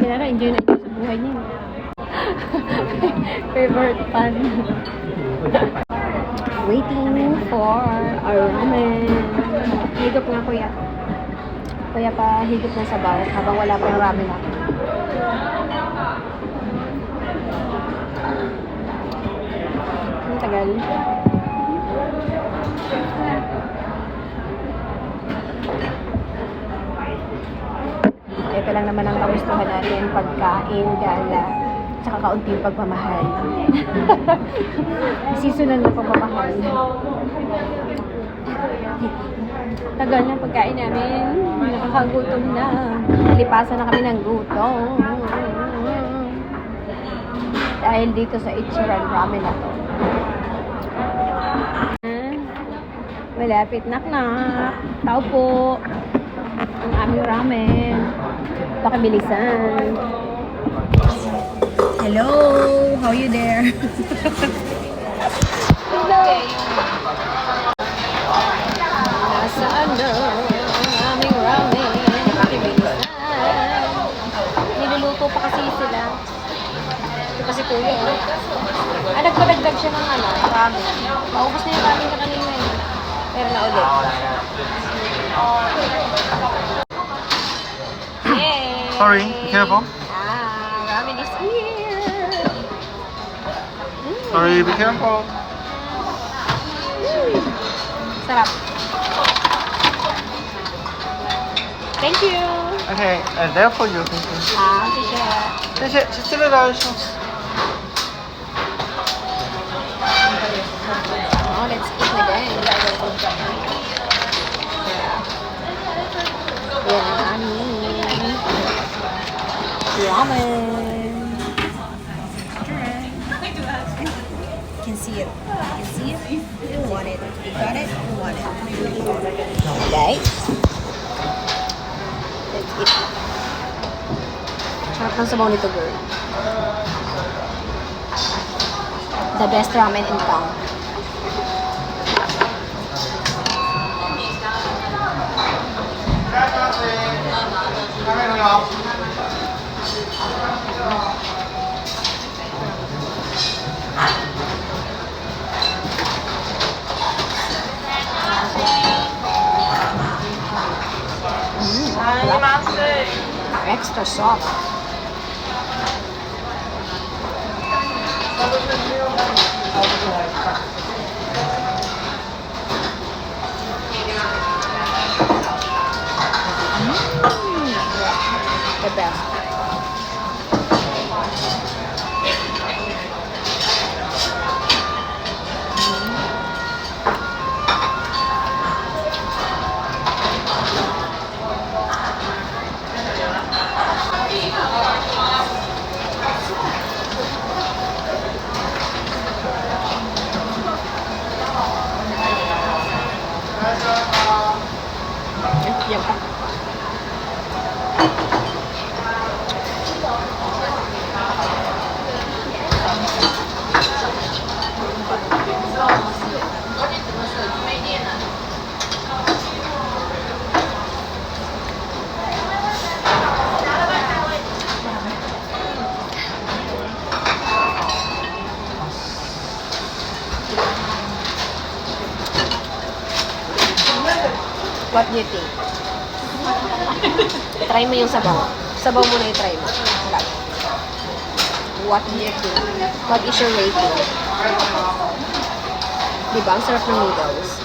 Kaya enjoy na enjoy sa buhay niya. Favorite fun. Waiting for our ramen. Higop nga kuya. Kuya pa higop ng sabaw habang wala pa yung ramen natin. Ang tagal. Ito lang naman ang kagustuhan natin, pagkain, gala, tsaka kaunting pagmamahal. Seasonal na pagmamahal. Tagal ng pagkain namin, nakakagutom na. Lipasan na kami ng gutom. Dahil dito sa Ichiran Ramen na to. Malapit nak-nak. Tao po. Ang aming ramen. Pakibilisan. Hello! How are you there? Hello! Nasaan na ang aming ramen? Pakibilisan. Niluluto pa kasi sila. Ito kasi kuya. Nagpadagdag siya ng ramen. Maubos na yung ramen na kanina eh. Pero na ulit. Yay! Sorry, be careful. Ramen is here. Sorry, be careful. Sarap. Thank you. Okay, there for you. Thank you. Teacher. 失礼いたします。 Oh, let's eat na din. Yan ang aming ramen. You can see it. You can see it. You want it. You got it. You want it. Guys, let's eat. Sarap ng sabaw nito, girl. The best ramen in town. Extra soft. The best. Yan pa. What do you think? Try mo yung sabaw. Sabaw mo na i-try mo. What do you think? What is your rating? Diba? Ang sarap ng noodles.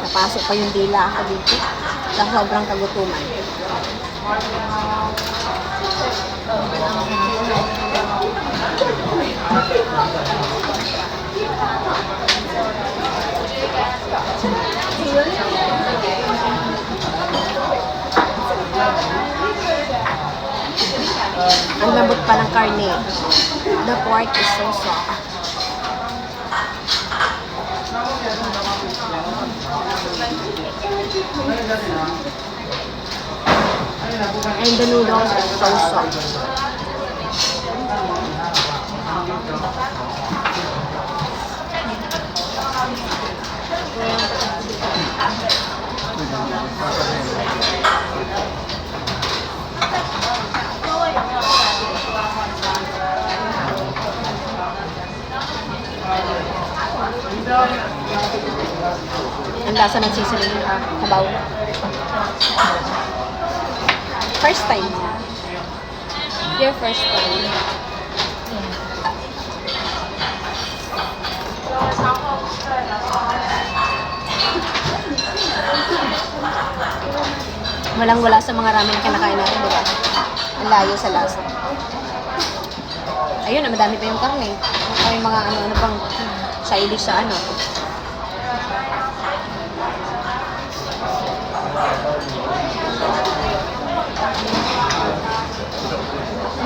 Napasok pa yung dila ako dito. Dahil sobrang kagutuman. Ang lambot pa ng karne. The pork is so soft. And the noodles are so soft. lasa ng seasoning sabaw. First time. Your first time. Walang-wala sa mga ramen na kinakain natin, di ba? Ang layo sa lasa. Ayun, madami pa yung karne. May mga ano pang side dish sa ano.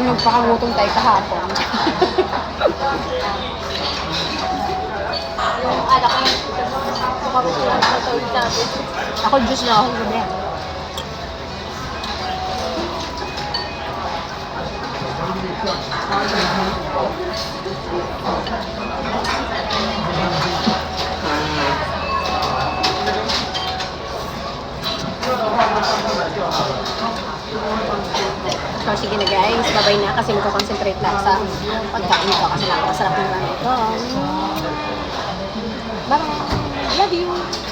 Nagpakagutom tayo kahapon. Yung alak ko yung makapusulan sa tawid natin. Ako, juice na ako gabi. So, sige na guys. Babay na kasi magko-concentrate lang sa pagkain ko kasi napakasarap ng ramen ko. Bye! Love you!